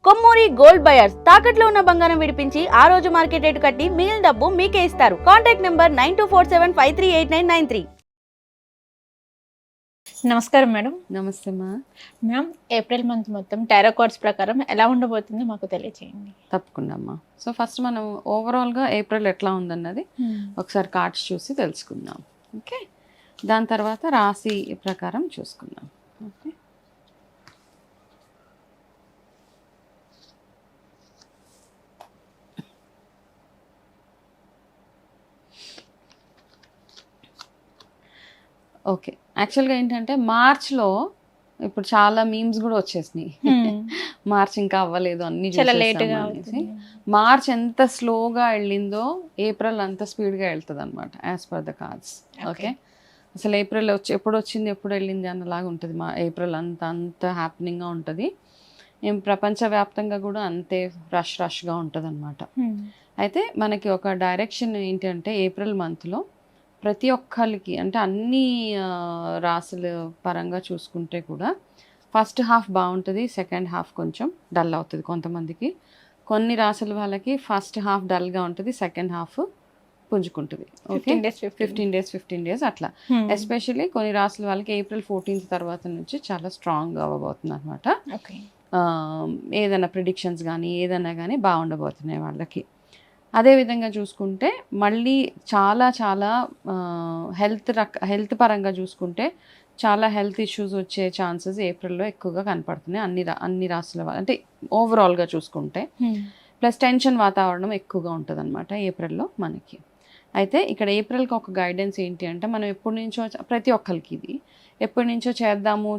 Kommuri gold buyers తాకట్లో ఉన్న బంగారం విడిపించి ఆ రోజు మార్కెట్ రేటు కట్టి మిగిలిన డబ్బు మీకే ఇస్తారు. Contact number 9247538993. నమస్కారం మేడం. నమస్తే మా. మ్యామ్, ఏప్రిల్ మంత్ మొత్తం టారో కార్డ్స్ ప్రకారం ఎలా ఉండబోతుందో మాకు తెలియజేయండి. తప్పకుండా అమ్మా. సో ఫస్ట్ మనం ఓవరాల్గా ఏప్రిల్ ఎట్లా ఉందన్నది ఒకసారి కార్డ్స్ చూసి తెలుసుకుందాం. ఓకే, దాని తర్వాత రాశి ప్రకారం చూసుకుందాం. Okay, okay. యాక్చువల్గా ఏంటంటే మార్చ్లో ఇప్పుడు చాలా మీమ్స్ కూడా వచ్చేసినాయి. మార్చ్ ఇంకా అవ్వలేదు, అన్ని చాలా లేట్గా అనేసి. మార్చ్ ఎంత స్లోగా వెళ్ళిందో ఏప్రిల్ అంత స్పీడ్గా వెళ్తుంది అనమాట as per the cards. Okay, అసలు ఏప్రిల్ ఎప్పుడు వచ్చింది ఎప్పుడు వెళ్ళింది అన్నలాగా ఉంటుంది. మా ఏప్రిల్ అంత హ్యాపెనింగ్గా ఉంటుంది. ప్రపంచవ్యాప్తంగా కూడా అంతే రష్గా ఉంటుంది అనమాట. అయితే మనకి ఒక డైరెక్షన్ ఏంటంటే ఏప్రిల్ మంత్లో ప్రతి ఒక్కరికి అంటే అన్ని రాసుల పరంగా చూసుకుంటే కూడా ఫస్ట్ హాఫ్ బాగుంటుంది, సెకండ్ హాఫ్ కొంచెం డల్ అవుతుంది కొంతమందికి. కొన్ని రాసుల వాళ్ళకి ఫస్ట్ హాఫ్ డల్గా ఉంటుంది, సెకండ్ హాఫ్ పుంజుకుంటుంది. ఓకే, 15 days అట్లా. ఎస్పెషల్లీ కొన్ని రాసుల వాళ్ళకి ఏప్రిల్ 14th తర్వాత నుంచి చాలా స్ట్రాంగ్ అవ్వబోతుంది అనమాట. ఏదైనా ప్రిడిక్షన్స్ కానీ ఏదైనా కానీ బాగుండబోతున్నాయి వాళ్ళకి. అదేవిధంగా చూసుకుంటే మళ్ళీ చాలా హెల్త్ పరంగా చూసుకుంటే చాలా హెల్త్ ఇష్యూస్ వచ్చే ఛాన్సెస్ ఏప్రిల్లో ఎక్కువగా కనపడుతున్నాయి అన్ని రాసుల అంటే ఓవరాల్గా చూసుకుంటే. ప్లస్ టెన్షన్ వాతావరణం ఎక్కువగా ఉంటుంది అనమాట ఏప్రిల్లో మనకి. అయితే ఇక్కడ ఏప్రిల్కి ఒక గైడెన్స్ ఏంటి అంటే మనం ఎప్పటి నుంచో ప్రతి ఒక్కరికి ఇది ఎప్పటి నుంచో చేద్దాము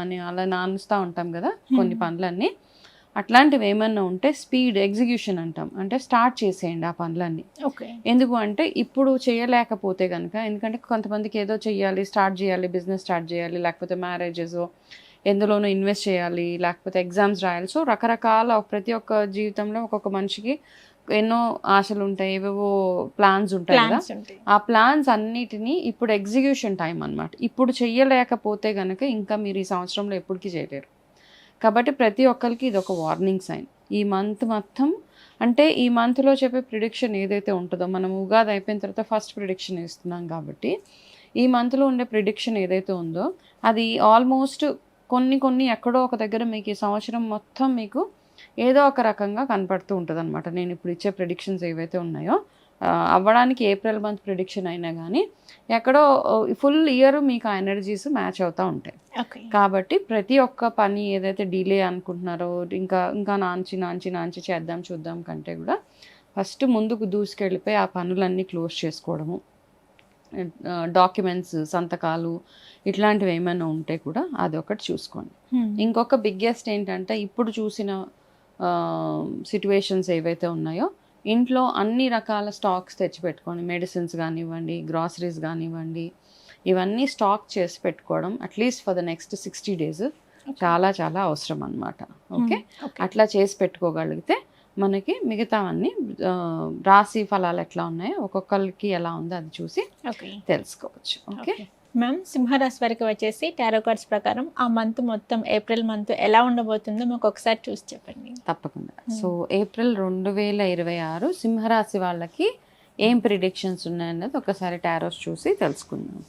అని అలా నానుస్తూ ఉంటాం కదా కొన్ని పనులన్నీ. అట్లాంటివి ఏమన్నా ఉంటే స్పీడ్ ఎగ్జిక్యూషన్ అంటాం, అంటే స్టార్ట్ చేసేయండి ఆ పనులన్నీ. ఎందుకు అంటే ఇప్పుడు చేయలేకపోతే కనుక, ఎందుకంటే కొంతమందికి ఏదో స్టార్ట్ చేయాలి, బిజినెస్ స్టార్ట్ చేయాలి, లేకపోతే మ్యారేజెస్ ఎందులోనూ ఇన్వెస్ట్ చేయాలి, లేకపోతే ఎగ్జామ్స్ రాయాలి. సో రకరకాల ప్రతి ఒక్క జీవితంలో ఒక్కొక్క మనిషికి ఎన్నో ఆశలు ఉంటాయి, ఏవేవో ప్లాన్స్ ఉంటాయి కదా. ఆ ప్లాన్స్ అన్నిటినీ ఇప్పుడు ఎగ్జిక్యూషన్ టైం అనమాట. ఇప్పుడు చెయ్యలేకపోతే కనుక ఇంకా మీరు ఈ సంవత్సరంలో ఎప్పటికీ చేయలేరు. కాబట్టి ప్రతి ఒక్కరికి ఇది ఒక వార్నింగ్ సైన్. ఈ మంత్ మొత్తం అంటే ఈ మంత్లో చెప్పే ప్రిడిక్షన్ ఏదైతే ఉంటుందో, మనం ఉగాది అయిపోయిన తర్వాత ఫస్ట్ ప్రిడిక్షన్ ఇస్తున్నాం కాబట్టి ఈ మంత్లో ఉండే ప్రిడిక్షన్ ఏదైతే ఉందో అది ఆల్మోస్ట్ కొన్ని ఎక్కడో ఒక దగ్గర మీకు ఈ సంవత్సరం మొత్తం మీకు ఏదో ఒక రకంగా కనపడుతూ ఉంటుంది అనమాట. నేను ఇప్పుడు ఇచ్చే ప్రిడిక్షన్స్ ఏవైతే ఉన్నాయో అవ్వడానికి ఏప్రిల్ మంత్ ప్రిడిక్షన్ అయినా కానీ ఎక్కడో ఫుల్ ఇయర్ మీకు ఆ ఎనర్జీస్ మ్యాచ్ అవుతూ ఉంటాయి. కాబట్టి ప్రతి ఒక్క పని ఏదైతే డిలే అనుకుంటున్నారో ఇంకా నాంచి చూద్దాం కంటే కూడా ఫస్ట్ ముందుకు దూసుకెళ్ళిపోయి ఆ పనులన్నీ క్లోజ్ చేసుకోవడము, డాక్యుమెంట్స్ సంతకాలు ఇట్లాంటివి ఏమైనా ఉంటే కూడా అది ఒకటి చూసుకోండి. ఇంకొక బిగ్గెస్ట్ ఏంటంటే ఇప్పుడు చూసిన సిట్యువేషన్స్ ఏవైతే ఉన్నాయో ఇంట్లో అన్ని రకాల స్టాక్స్ తెచ్చిపెట్టుకోండి. మెడిసిన్స్ కానివ్వండి, గ్రాసరీస్ కానివ్వండి, ఇవన్నీ స్టాక్ చేసి పెట్టుకోవడం at least for the next 60 days చాలా అవసరం అన్నమాట. ఓకే, అట్లా చేసి పెట్టుకోగలిగితే మనకి మిగతావన్నీ రాశి ఫలాలు ఎట్లా ఉన్నాయో ఒక్కొక్కరికి ఎలా ఉందో అది చూసి తెలుసుకోవచ్చు. ఓకే మ్యామ్, సింహరాశి వారికి వచ్చేసి టారో కార్డ్స్ ప్రకారం ఆ మంత్ మొత్తం ఏప్రిల్ మంత్ ఎలా ఉండబోతుందో మాకు ఒకసారి చూసి చెప్పండి. తప్పకుండా. సో ఏప్రిల్ 2026 సింహరాశి వాళ్ళకి ఏం ప్రిడిక్షన్స్ ఉన్నాయన్నది ఒకసారి టారోస్ చూసి తెలుసుకుందాం.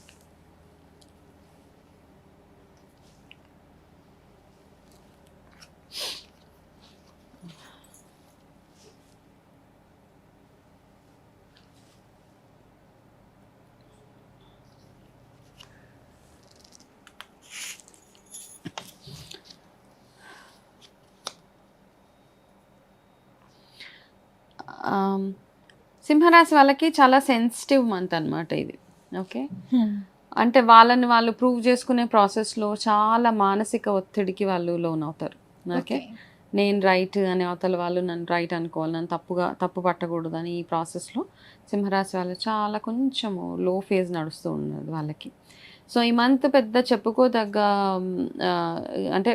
సింహరాశి వాళ్ళకి చాలా సెన్సిటివ్ మంత్ అనమాట ఇది. ఓకే, అంటే వాళ్ళని వాళ్ళు ప్రూవ్ చేసుకునే ప్రాసెస్లో చాలా మానసిక ఒత్తిడికి వాళ్ళు లోన్ అవుతారు. ఓకే, నేను రైట్ అనే అవతల వాళ్ళు నన్ను రైట్ అనుకోవాలి, నన్ను తప్పు పట్టకూడదు అని ఈ ప్రాసెస్లో సింహరాశి వాళ్ళు చాలా కొంచెము లో ఫేజ్ నడుస్తూ ఉన్నది వాళ్ళకి. సో ఈ మంత్ పెద్ద చెప్పుకోదగ్గ అంటే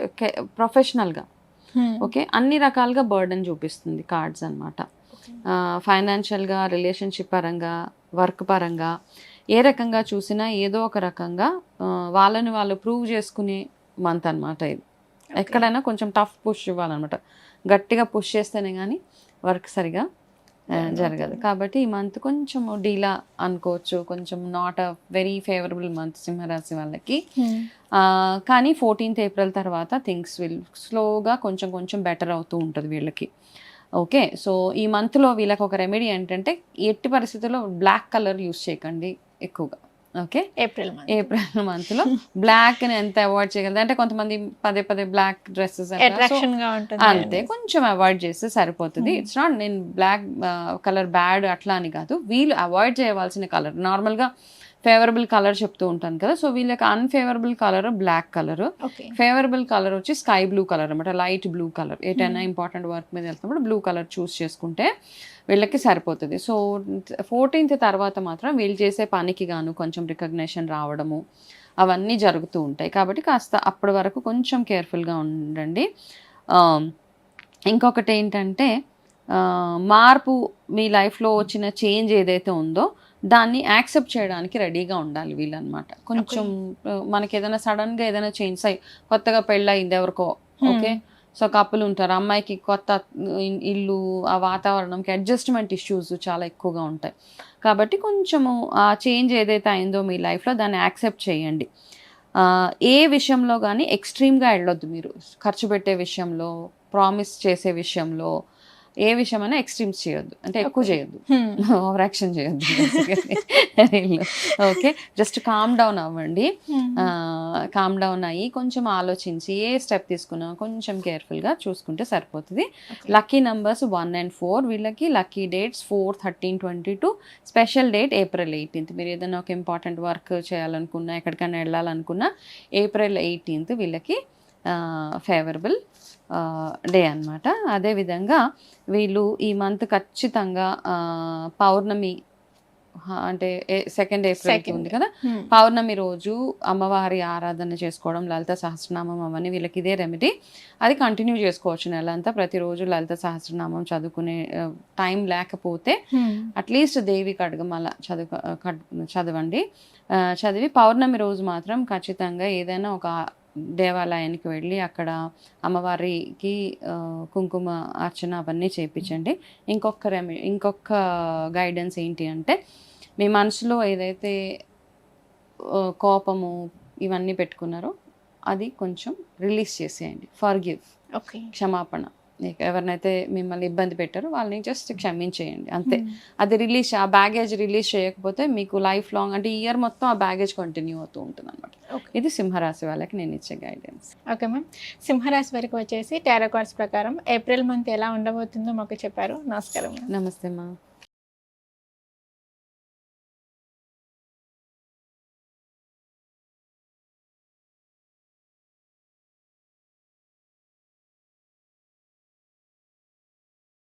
ప్రొఫెషనల్గా ఓకే అన్ని రకాలుగా బర్డెన్ చూపిస్తుంది కార్డ్స్ అనమాట. ఫైనాన్షియల్గా, రిలేషన్షిప్ పరంగా, వర్క్ పరంగా ఏ రకంగా చూసినా ఏదో ఒక రకంగా వాళ్ళని వాళ్ళు ప్రూవ్ చేసుకునే మంత్ అనమాట ఇది. ఎక్కడైనా కొంచెం టఫ్ పుష్ ఇవ్వాలన్నమాట, గట్టిగా పుష్ చేస్తేనే కానీ వర్క్ సరిగా జరగదు. కాబట్టి ఈ మంత్ కొంచెం డీలా అనుకోవచ్చు, కొంచెం not a very favourable month సింహరాశి వాళ్ళకి. కానీ 14th ఏప్రిల్ తర్వాత థింగ్స్ విల్ స్లోగా కొంచెం కొంచెం బెటర్ అవుతూ ఉంటుంది వీళ్ళకి. ఓకే, సో ఈ మంత్లో వీళ్ళకి ఒక రెమెడీ ఏంటంటే ఎట్టి పరిస్థితుల్లో బ్లాక్ కలర్ యూస్ చేయకండి ఎక్కువగా. ఓకే, ఏప్రిల్ మంత్లో బ్లాక్ని ఎంత అవాయిడ్ చేయగలదు అంటే కొంతమంది పదే పదే బ్లాక్ డ్రెస్సెస్ అంతే, కొంచెం అవాయిడ్ చేస్తే సరిపోతుంది. ఇట్స్ నాట్ నేను బ్లాక్ కలర్ బ్యాడ్ అట్లా అని కాదు, వీళ్ళు అవాయిడ్ చేయవలసిన కలర్. నార్మల్గా ఫేవరబుల్ కలర్ చెప్తూ ఉంటాను కదా, సో వీళ్ళకి unfavourable colour black colour, favourable colour వచ్చి స్కై బ్లూ కలర్ అనమాట, లైట్ బ్లూ కలర్. ఏటైనా ఇంపార్టెంట్ వర్క్ మీద వెళ్తున్నప్పుడు బ్లూ కలర్ చూస్ చేసుకుంటే వీళ్ళకి సరిపోతుంది. సో 14th తర్వాత మాత్రం వీళ్ళు చేసే పనికి గాను కొంచెం రికగ్నిషన్ రావడము అవన్నీ జరుగుతూ ఉంటాయి. కాబట్టి కాస్త అప్పటి వరకు కొంచెం కేర్ఫుల్గా ఉండండి. ఇంకొకటి ఏంటంటే మార్పు, మీ లైఫ్లో వచ్చిన చేంజ్ ఏదైతే ఉందో దాన్ని యాక్సెప్ట్ చేయడానికి రెడీగా ఉండాలి వీళ్ళనమాట. కొంచెం మనకి ఏదైనా సడన్గా ఏదైనా చేంజ్ అయ్యి, కొత్తగా పెళ్ళయింది ఎవరికో, ఓకే, సో కప్పులు ఉంటారు, అమ్మాయికి కొత్త ఇల్లు, ఆ వాతావరణంకి అడ్జస్ట్మెంట్ ఇష్యూస్ చాలా ఎక్కువగా ఉంటాయి. కాబట్టి కొంచెము ఆ చేంజ్ ఏదైతే అయిందో మీ లైఫ్లో దాన్ని యాక్సెప్ట్ చేయండి. ఏ విషయంలో కానీ ఎక్స్ట్రీమ్గా వెళ్ళొద్దు మీరు, ఖర్చు పెట్టే విషయంలో, ప్రామిస్ చేసే విషయంలో, ఏ విషయమైనా ఎక్స్ట్రీమ్స్ చేయొద్దు, అంటే ఎక్కువ చేయొద్దు, ఓవర్ యాక్షన్ చేయొద్దు. ఓకే, జస్ట్ కామ్ డౌన్ అవ్వండి. కామ్ డౌన్ అయ్యి కొంచెం ఆలోచించి ఏ స్టెప్ తీసుకున్నా కొంచెం కేర్ఫుల్గా చూసుకుంటే సరిపోతుంది. లక్కీ నంబర్స్ 1 and 4, వీళ్ళకి lucky dates 4, 13, 22. Special date April 18th. మీరు ఏదైనా ఒక ఇంపార్టెంట్ వర్క్ చేయాలనుకున్నా, ఎక్కడికైనా వెళ్ళాలనుకున్నా April 18th వీళ్ళకి ఫేవరబుల్ డే అనమాట. అదేవిధంగా వీళ్ళు ఈ మంత్ ఖచ్చితంగా పౌర్ణమి అంటే 2nd ఏప్రిల్కి ఉంది కదా, పౌర్ణమి రోజు అమ్మవారి ఆరాధన చేసుకోవడం, లలిత సహస్రనామం అవన్నీ వీళ్ళకి ఇదే రెమెడీ. అది కంటిన్యూ చేసుకోవచ్చు నెల అంతా, ప్రతిరోజు లలిత సహస్రనామం చదువుకునే టైం లేకపోతే అట్లీస్ట్ దేవి ఖడ్గమాల చదవండి. చదివి పౌర్ణమి రోజు మాత్రం ఖచ్చితంగా ఏదైనా ఒక దేవాలయానికి వెళ్ళి అక్కడ అమ్మవారికి కుంకుమ అర్చన అవన్నీ చేయించండి. ఇంకొక గైడెన్స్ ఏంటి అంటే, మీ మనసులో ఏదైతే కోపము ఇవన్నీ పెట్టుకున్నారో అది కొంచెం రిలీజ్ చేసేయండి. ఫర్గివ్, క్షమాపణ. ఎవరినైతే మిమ్మల్ని ఇబ్బంది పెట్టారో వాళ్ళని జస్ట్ క్షమించేయండి అంతే. అది రిలీజ్, ఆ బ్యాగేజ్ రిలీజ్ చేయకపోతే మీకు లైఫ్ లాంగ్, అంటే ఇయర్ మొత్తం ఆ బ్యాగేజ్ కంటిన్యూ అవుతూ ఉంటుంది అనమాట. ఇది సింహరాశి వాళ్ళకి నేను ఇచ్చే గైడెన్స్. ఓకే మ్యామ్, సింహరాశి వరకు వచ్చేసి టారో కార్డ్స్ ప్రకారం ఏప్రిల్ మంత్ ఎలా ఉండబోతుందో మాకు చెప్పారు. నమస్కారం. నమస్తే మా.